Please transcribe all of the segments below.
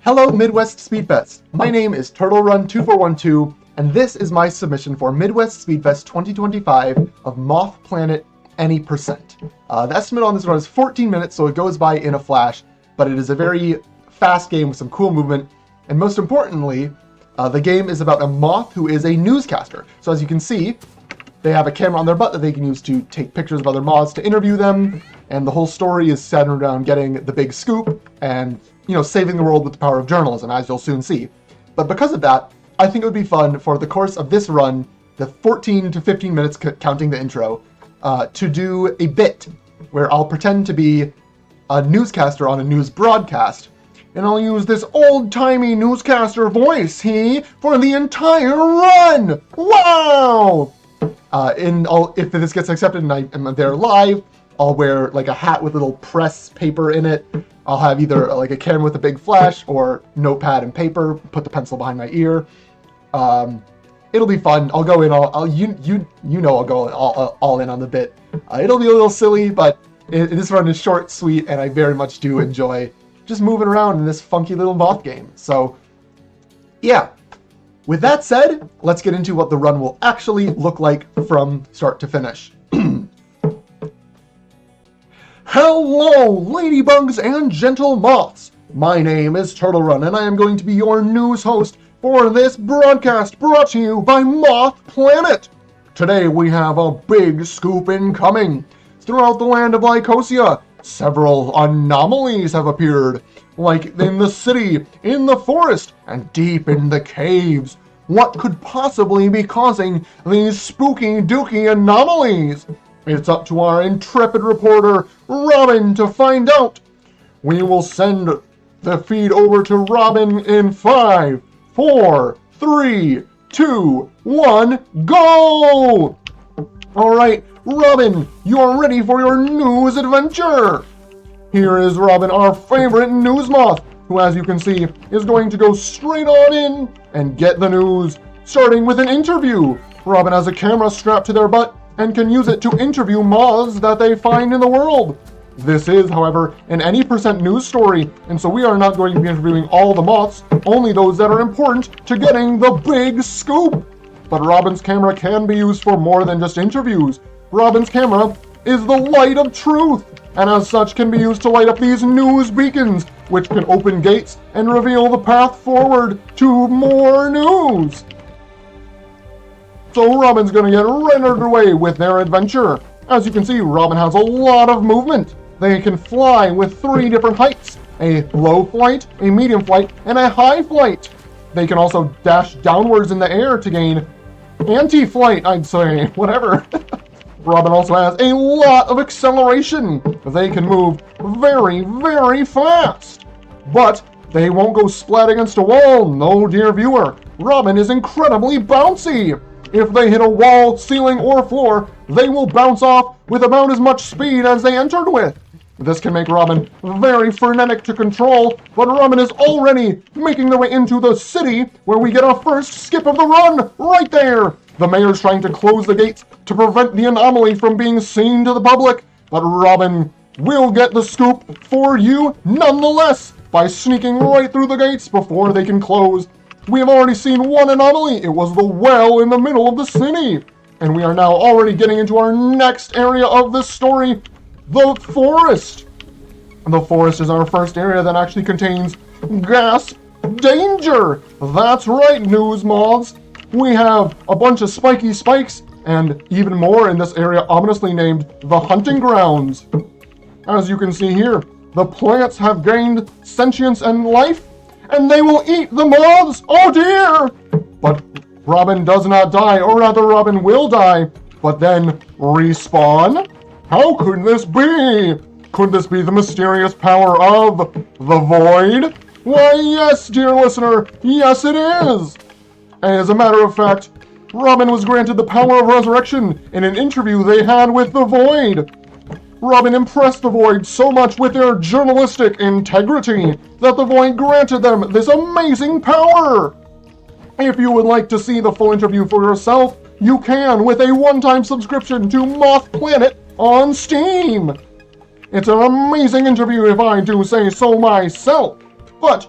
Hello Midwest Speedfest! My name is TurtleRun2412, and this is my submission for Midwest Speedfest 2025 of Moth Planet Any Percent. The estimate on this run is 14 minutes, so it goes by in a flash, but it is a very fast game with some cool movement, and most importantly, the game is about a moth who is a newscaster. So as you can see, they have a camera on their butt that they can use to take pictures of other moths to interview them, and the whole story is centered around getting the big scoop and, saving the world with the power of journalism, as you'll soon see. But because of that, I think it would be fun for the course of this run, the 14 to 15 minutes counting the intro, to do a bit where I'll pretend to be a newscaster on a news broadcast, and I'll use this old-timey newscaster voice, for the entire run! Wow! If this gets accepted and I am there live, I'll wear like a hat with little press paper in it. I'll have either like a camera with a big flash or notepad and paper, put the pencil behind my ear. It'll be fun. I'll go in I'll go all in on the bit. It'll be a little silly, but this run is short, sweet, and I very much do enjoy just moving around in this funky little moth game. So, yeah. With that said, let's get into what the run will actually look like from start to finish. Hello, ladybugs and gentle moths! My name is Turtle Run, and I am going to be your news host for this broadcast brought to you by Moth Planet. Today we have a big scoop incoming. Throughout the land of Lycosina, several anomalies have appeared, like in the city, in the forest, and deep in the caves. What could possibly be causing these spooky dooky anomalies? It's up to our intrepid reporter, Robin, to find out. We will send the feed over to Robin in 5, 4, 3, 2, 1, go! Alright, Robin, you're ready for your news adventure! Here is Robin, our favorite news moth, who, as you can see, is going to go straight on in and get the news, starting with an interview. Robin has a camera strapped to their butt and can use it to interview moths that they find in the world. This is, however, an any percent news story, and so we are not going to be interviewing all the moths, only those that are important to getting the big scoop. But Robin's camera can be used for more than just interviews. Robin's camera is the light of truth, and as such can be used to light up these news beacons, which can open gates and reveal the path forward to more news. So Robin's gonna get right underway with their adventure. As you can see, Robin has a lot of movement. They can fly with 3 different heights: a low flight, a medium flight, and a high flight. They can also dash downwards in the air to gain anti-flight, I'd say, whatever. Robin also has a lot of acceleration. They can move very, very fast. But they won't go splat against a wall, no dear viewer. Robin is incredibly bouncy. If they hit a wall, ceiling, or floor, they will bounce off with about as much speed as they entered with. This can make Robin very frenetic to control, but Robin is already making their way into the city, where we get our first skip of the run, right there. The mayor's trying to close the gates to prevent the anomaly from being seen to the public, but Robin will get the scoop for you nonetheless by sneaking right through the gates before they can close. We have already seen one anomaly. It was the well in the middle of the city. And we are now already getting into our next area of this story, the forest. The forest is our first area that actually contains gas danger. That's right, news moths. We have a bunch of spiky spikes and even more in this area ominously named the hunting grounds. As you can see here, the plants have gained sentience and life, and they will eat the moths! Oh dear! But Robin does not die, or rather Robin will die, but then respawn? How could this be? Could this be the mysterious power of the void? Why yes, dear listener, yes it is! As a matter of fact, Robin was granted the power of resurrection in an interview they had with the void. Robin impressed the Void so much with their journalistic integrity that the Void granted them this amazing power. If you would like to see the full interview for yourself, you can with a one-time subscription to Moth Planet on Steam. It's an amazing interview if I do say so myself. But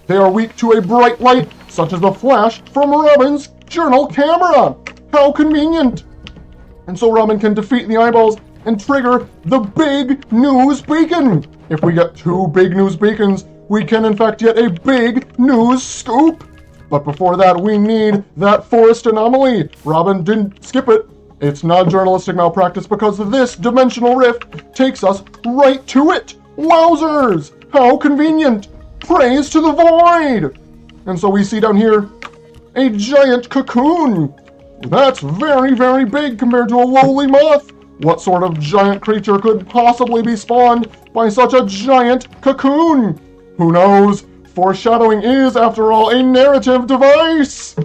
They are weak to a bright light, such as the flash from Robin's journal camera. How convenient! And so Robin can defeat the eyeballs and trigger the big news beacon. If we get 2 big news beacons, we can in fact get a big news scoop. But before that, we need that forest anomaly. Robin didn't skip it. It's not journalistic malpractice because this dimensional rift takes us right to it. Wowzers! How convenient! Praise to the void! And so we see down here a giant cocoon. That's very, very big compared to a lowly moth. What sort of giant creature could possibly be spawned by such a giant cocoon? Who knows? Foreshadowing is, after all, a narrative device.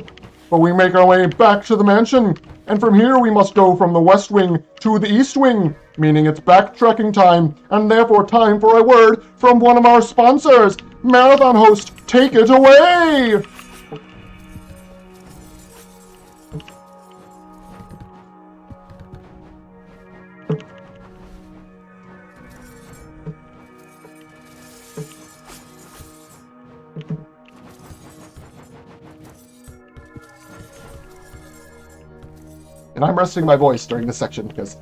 But we make our way back to the mansion, and from here we must go from the west wing to the east wing, meaning it's backtracking time, and therefore time for a word from one of our sponsors. Marathon host, take it away! And I'm resting my voice during this section because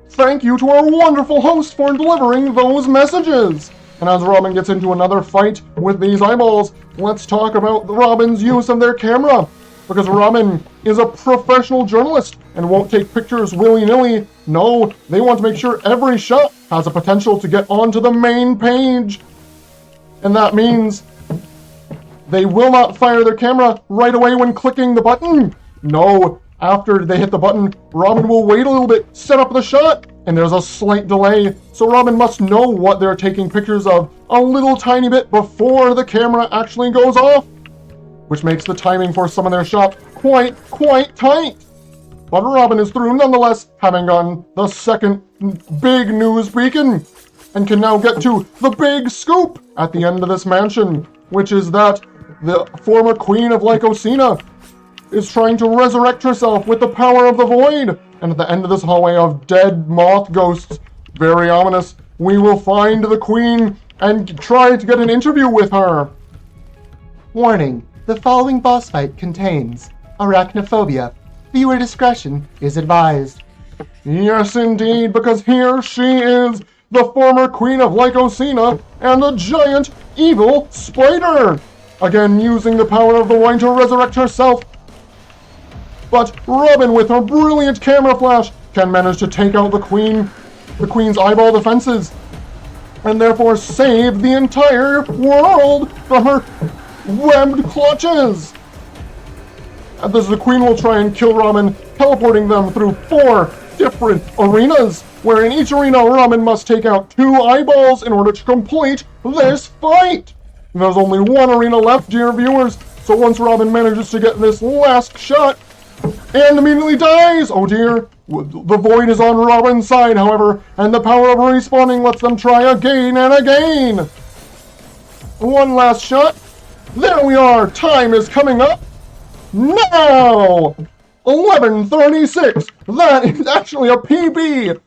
thank you to our wonderful host for delivering those messages. And as Robin gets into another fight with these eyeballs, let's talk about Robin's use of their camera. Because Robin is a professional journalist and won't take pictures willy-nilly. No, they want to make sure every shot has a potential to get onto the main page. And that means they will not fire their camera right away when clicking the button. No, after they hit the button, Robin will wait a little bit, set up the shot, and there's a slight delay. So Robin must know what they're taking pictures of a little tiny bit before the camera actually goes off, which makes the timing for some of their shots quite tight. But Robin is through nonetheless, having gotten the second big news beacon, and can now get to the big scoop at the end of this mansion, which is that the former queen of Lycosina is trying to resurrect herself with the power of the void. And at the end of this hallway of dead moth ghosts, very ominous, we will find the queen and try to get an interview with her. Warning, the following boss fight contains arachnophobia. Viewer discretion is advised. Yes, indeed, because here she is, the former queen of Lycosina and a giant evil spider. Again, using the power of the void to resurrect herself. But Robin, with her brilliant camera flash, can manage to take out the queen's eyeball defenses, and therefore save the entire world from her webbed clutches. And the queen will try and kill Robin, teleporting them through 4 different arenas, where in each arena Robin must take out 2 eyeballs in order to complete this fight. There's only 1 arena left, dear viewers, so once Robin manages to get this last shot, and immediately dies, oh dear, the void is on Robin's side, however, and the power of respawning lets them try again and again. 1 last shot. There we are, time is coming up. Now! 11:36! That is actually a PB!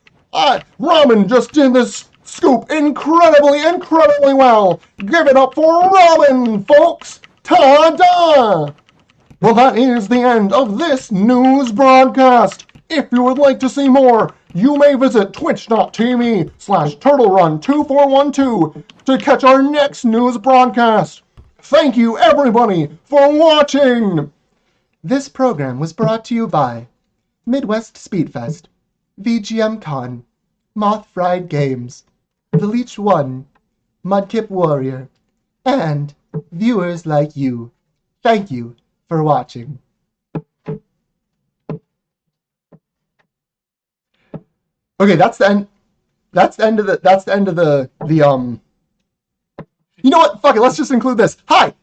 Robin just did this scoop incredibly well! Give it up for Robin, folks! Ta-da! Well, that is the end of this news broadcast. If you would like to see more, you may visit twitch.tv/TurtleRun2412 to catch our next news broadcast. Thank you, everybody, for watching! This program was brought to you by Midwest Speedfest, VGM Con, Moth Fried Games, The Leech 1, Mudkip Warrior, and viewers like you. Thank you for watching. Okay, that's the end. That's the end of the You know what? Fuck it. Let's just include this. Hi,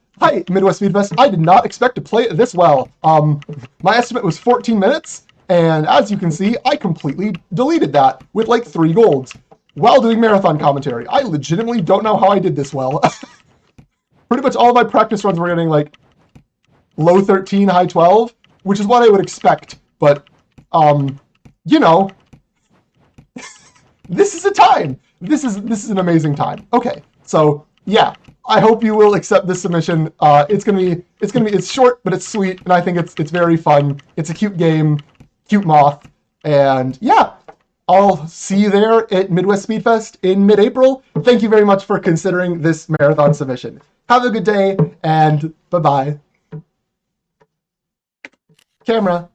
Midwest Speedfest. I did not expect to play it this well. My estimate was 14 minutes, and as you can see, I completely deleted that with like 3 golds while doing marathon commentary. I legitimately don't know how I did this well. Pretty much all of my practice runs were getting like low 13, high 12, which is what I would expect, but you know, this is a time. This is an amazing time. Okay, so yeah, I hope you will accept this submission. It's short, but it's sweet, and I think it's very fun. It's a cute game, cute moth, and yeah, I'll see you there at Midwest Speedfest in mid-April. Thank you very much for considering this marathon submission. Have a good day, and bye-bye. Camera.